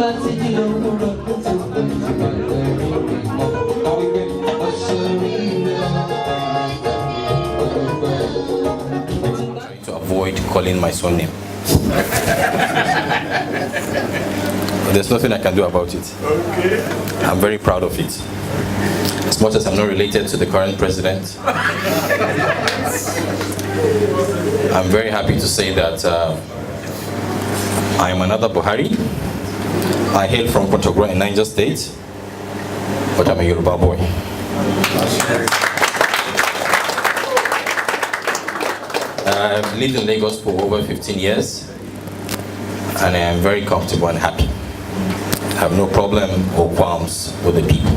To avoid calling my son name. There's nothing I can do about it. Okay. I'm very proud of it. As much as I'm not related to the current president, I'm very happy to say that I am another Buhari. I hail from Kontagora in Niger State, but I'm a Yoruba boy. I've lived in Lagos for over 15 years, and I am very comfortable and happy. I have no problem or qualms with the people.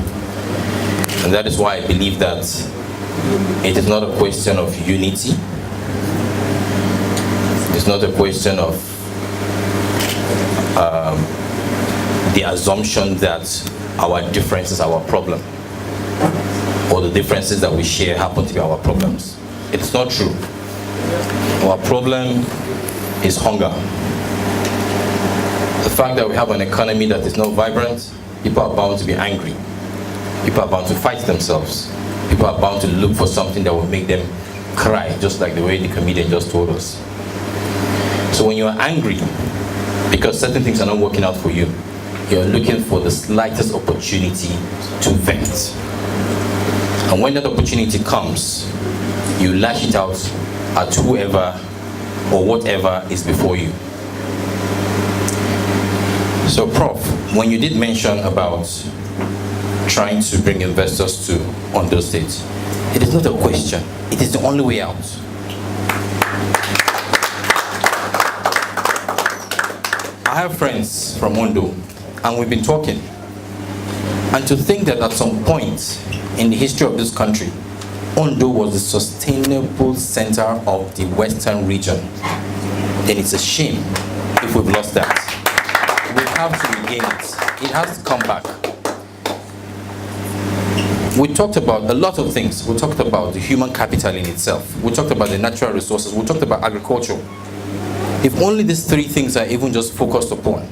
And that is why I believe that it is not a question of unity. It's not a question of the assumption that our differences are our problem, or the differences that we share happen to be our problems. It's not true. Our problem is hunger. The fact that we have an economy that is not vibrant, people are bound to be angry. People are bound to fight themselves. People are bound to look for something that will make them cry, just like the way the comedian just told us. So when you are angry because certain things are not working out for you, you're looking for the slightest opportunity to vent. And when that opportunity comes, you lash it out at whoever or whatever is before you. So Prof, when you did mention about trying to bring investors to Ondo State, it is not a question, it is the only way out. I have friends from Ondo, and we've been talking. And to think that at some point in the history of this country, Ondo was the sustainable center of the western region, then it's a shame if we've lost that. We have to regain it. It has to come back. We talked about a lot of things. We talked about the human capital in itself. We talked about the natural resources. We talked about agriculture. If only these three things are even just focused upon,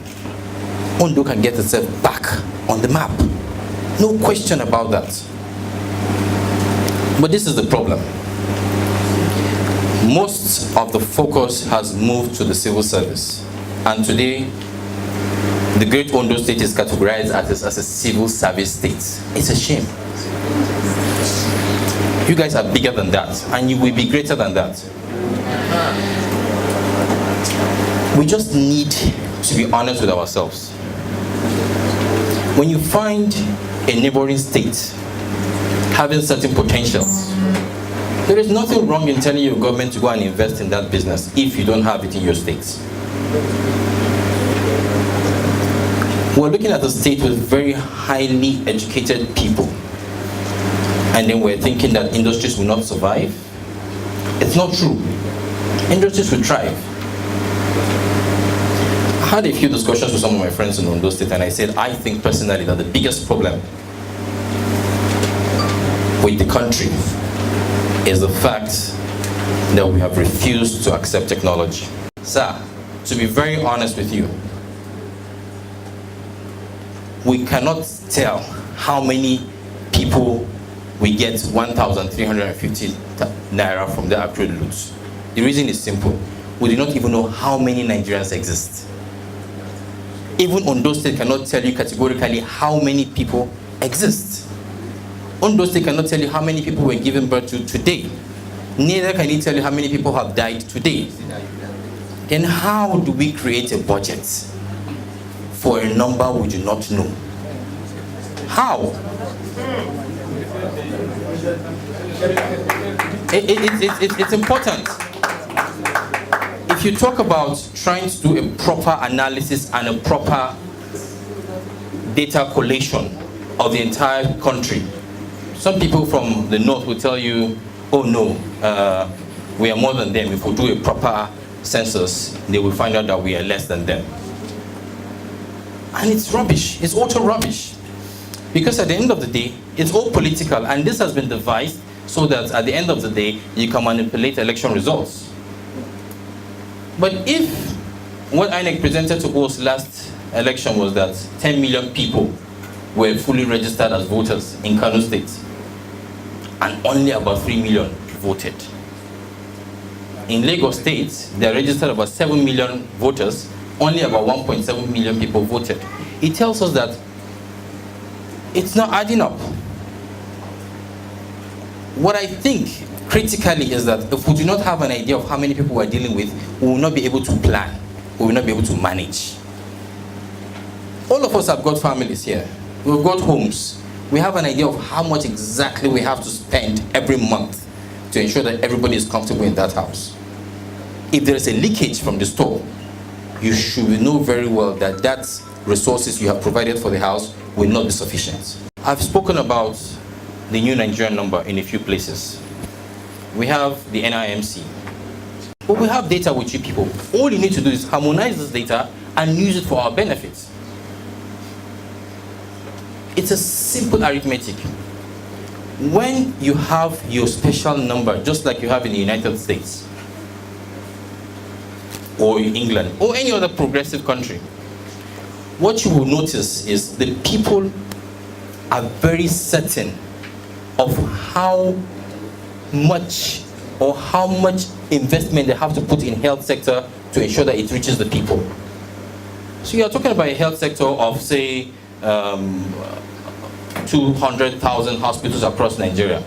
Ondo can get itself back on the map. No question about that. But this is the problem. Most of the focus has moved to the civil service. And today, the great Ondo State is categorized as a civil service state. It's a shame. You guys are bigger than that, and you will be greater than that. We just need to be honest with ourselves. When you find a neighboring state having certain potentials, there is nothing wrong in telling your government to go and invest in that business if you don't have it in your state. We're looking at a state with very highly educated people, and then we're thinking that industries will not survive. It's not true. Industries will thrive. I had a few discussions with some of my friends in Ondo State, and I said, I think personally that the biggest problem with the country is the fact that we have refused to accept technology. Sir, to be very honest with you, we cannot tell how many people we get 1,350 naira from the Akure loot. The reason is simple. We do not even know how many Nigerians exist. Even Ondo State cannot tell you categorically how many people exist. Ondo State cannot tell you how many people were given birth to today. Neither can it tell you how many people have died today. Then how do we create a budget for a number we do not know? How? It's important. If you talk about trying to do a proper analysis and a proper data collation of the entire country, some people from the north will tell you, oh no, we are more than them. If we do a proper census, they will find out that we are less than them. And it's rubbish. It's utter rubbish. Because at the end of the day, it's all political, and this has been devised so that at the end of the day, you can manipulate election results. But if what INEC presented to us last election was that 10 million people were fully registered as voters in Kano State, and only about 3 million voted. In Lagos State, they registered about 7 million voters, only about 1.7 million people voted. It tells us that it's not adding up. What I think critically is that if we do not have an idea of how many people we're dealing with, we will not be able to plan, we will not be able to manage. All of us have got families here, we've got homes. We have an idea of how much exactly we have to spend every month to ensure that everybody is comfortable in that house. If there is a leakage from the store, you should know very well that that resources you have provided for the house will not be sufficient. I've spoken about the new Nigerian number in a few places. We have the NIMC, but we have data with you people. All you need to do is harmonize this data and use it for our benefits. It's a simple arithmetic. When you have your special number, just like you have in the United States, or England, or any other progressive country, what you will notice is the people are very certain of how much investment they have to put in health sector to ensure that it reaches the people. So you are talking about a health sector of, say, 200,000 hospitals across Nigeria.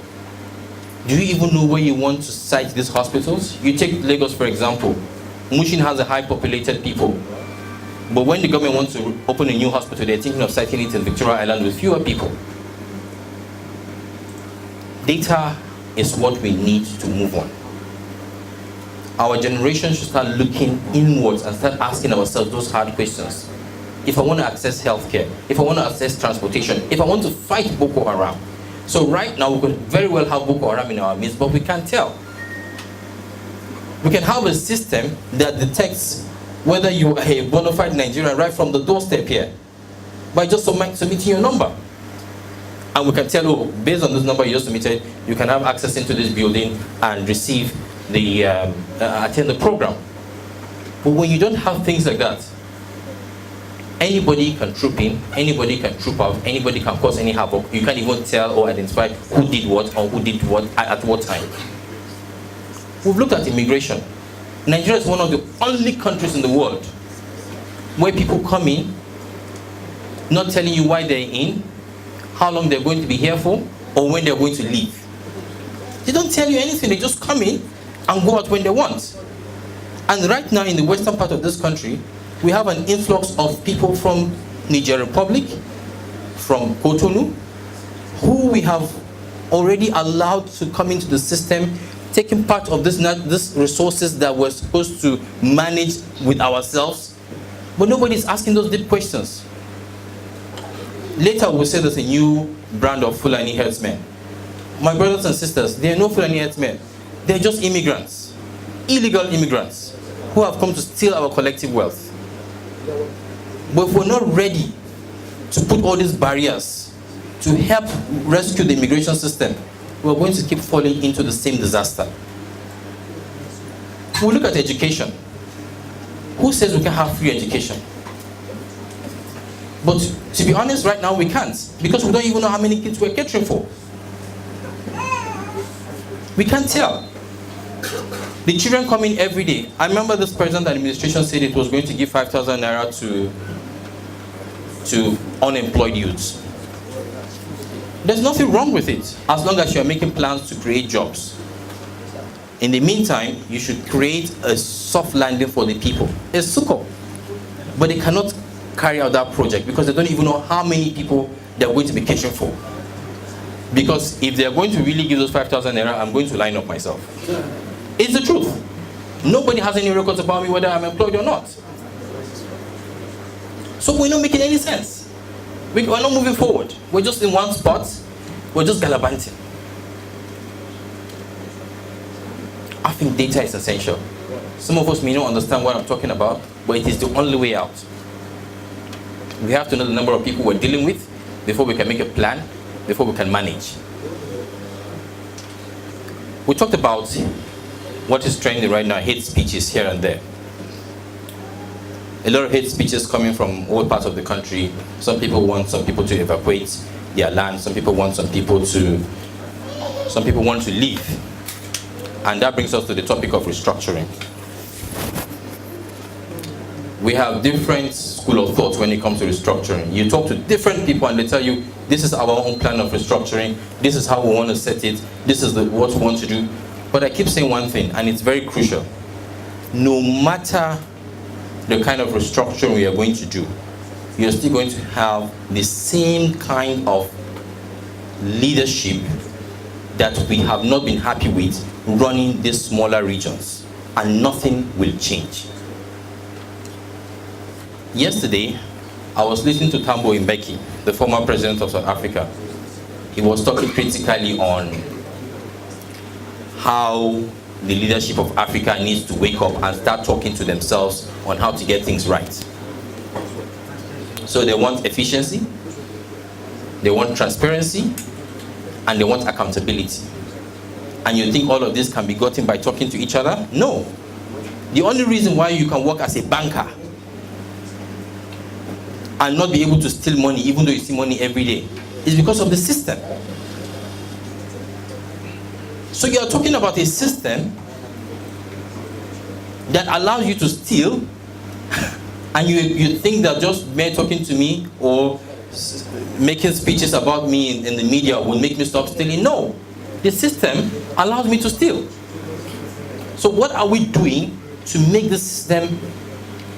Do you even know where you want to site these hospitals? You take Lagos, for example. Mushin has a high populated people. But when the government wants to open a new hospital, they're thinking of siting it in Victoria Island with fewer people. Data is what we need to move on. Our generation should start looking inwards and start asking ourselves those hard questions. If I want to access healthcare, if I want to access transportation, if I want to fight Boko Haram. So right now we could very well have Boko Haram in our midst, but we can't tell. We can have a system that detects whether you are a bona fide Nigerian right from the doorstep here by just submitting your number. And we can tell, oh, based on this number you just submitted, you can have access into this building and receive the, attend the program. But when you don't have things like that, anybody can troop in, anybody can troop out, anybody can cause any havoc. You can't even tell or identify who did what or who did what at what time. We've looked at immigration. Nigeria is one of the only countries in the world where people come in, not telling you why they're in, how long they're going to be here for, or when they're going to leave. They don't tell you anything, they just come in and go out when they want. And right now in the western part of this country, we have an influx of people from Niger Republic, from Cotonou, who we have already allowed to come into the system, taking part of this resources that we're supposed to manage with ourselves, but nobody's asking those deep questions. Later we'll say there's a new brand of Fulani herdsmen. My brothers and sisters, there are no Fulani herdsmen. They're just immigrants, illegal immigrants, who have come to steal our collective wealth. But if we're not ready to put all these barriers to help rescue the immigration system, we're going to keep falling into the same disaster. We look at education. Who says we can have free education? But to be honest, right now we can't, because we don't even know how many kids we're catering for. We can't tell. The children come in every day. I remember this present administration said it was going to give 5,000 naira to unemployed youths. There's nothing wrong with it, as long as you're making plans to create jobs. In the meantime, you should create a soft landing for the people. It's suko. But they cannot carry out that project because they don't even know how many people they're going to be catering for. Because if they're going to really give those 5,000 naira, I'm going to line up myself. It's the truth. Nobody has any records about me whether I'm employed or not. So we're not making any sense. We're not moving forward. We're just in one spot. We're just gallivanting. I think data is essential. Some of us may not understand what I'm talking about, but it is the only way out. We have to know the number of people we're dealing with before we can make a plan, before we can manage. We talked about what is trending right now, hate speeches here and there. a lot of hate speeches coming from all parts of the country. Some people want some people to evacuate their land. Some people want to leave. And that brings us to the topic of restructuring. We have different school of thought when it comes to restructuring. You talk to different people and they tell you, this is our own plan of restructuring, this is how we want to set it, this is what we want to do. But I keep saying one thing, and it's very crucial. No matter the kind of restructuring we are going to do, you're still going to have the same kind of leadership that we have not been happy with running these smaller regions, and nothing will change. Yesterday, I was listening to Thabo Mbeki, the former president of South Africa. He was talking critically on how the leadership of Africa needs to wake up and start talking to themselves on how to get things right. So they want efficiency, they want transparency, and they want accountability. And you think all of this can be gotten by talking to each other? No. The only reason why you can work as a banker and not be able to steal money, even though you steal money every day, is because of the system. So you're talking about a system that allows you to steal, and you think that just mere talking to me or making speeches about me in the media will make me stop stealing. No. The system allows me to steal. So what are we doing to make the system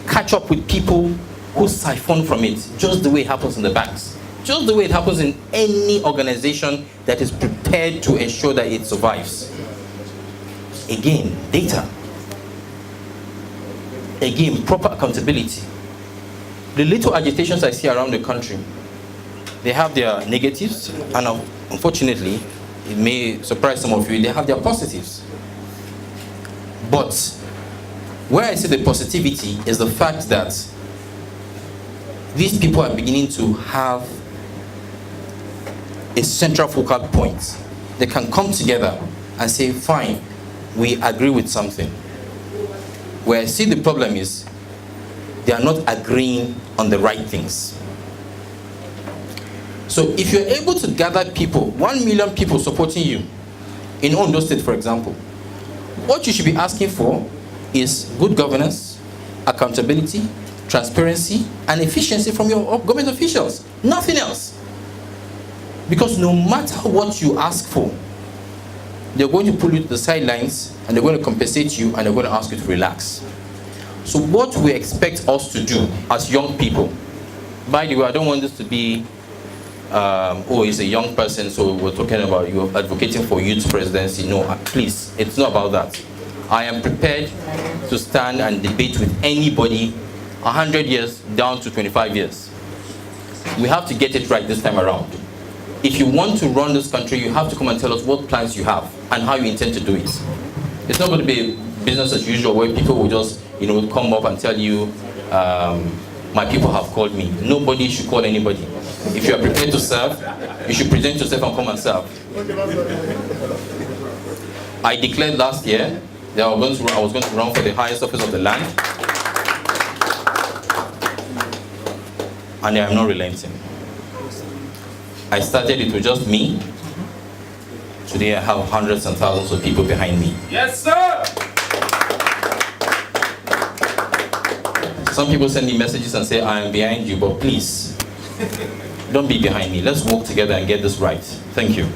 catch up with people who siphon from it, just the way it happens in the banks, just the way it happens in any organization that is prepared to ensure that it survives? Again, data. Again, proper accountability. The little agitations I see around the country, they have their negatives, and unfortunately, it may surprise some of you, they have their positives. But where I see the positivity is the fact that these people are beginning to have a central focal point. They can come together and say, fine, we agree with something. Where I see the problem is, they are not agreeing on the right things. So if you're able to gather people, 1 million people supporting you, in Ondo State, for example, what you should be asking for is good governance, accountability, transparency, and efficiency from your government officials. Nothing else. Because no matter what you ask for, they're going to pull you to the sidelines, and they're going to compensate you, and they're going to ask you to relax. So what we expect us to do as young people, by the way, I don't want this to be oh, he's a young person, so we're talking about you advocating for youth presidency. No, please, it's not about that. I am prepared to stand and debate with anybody 100 years down to 25 years. We have to get it right this time around. If you want to run this country, you have to come and tell us what plans you have and how you intend to do it. It's not going to be business as usual where people will just, come up and tell you, my people have called me. Nobody should call anybody. If you are prepared to serve, you should present yourself and come and serve. I declared last year that I was going to run for the highest office of the land. And I am not relenting. I started it with just me. Today I have hundreds and thousands of people behind me. Yes, sir! Some people send me messages and say, I am behind you, but please, don't be behind me. Let's work together and get this right. Thank you.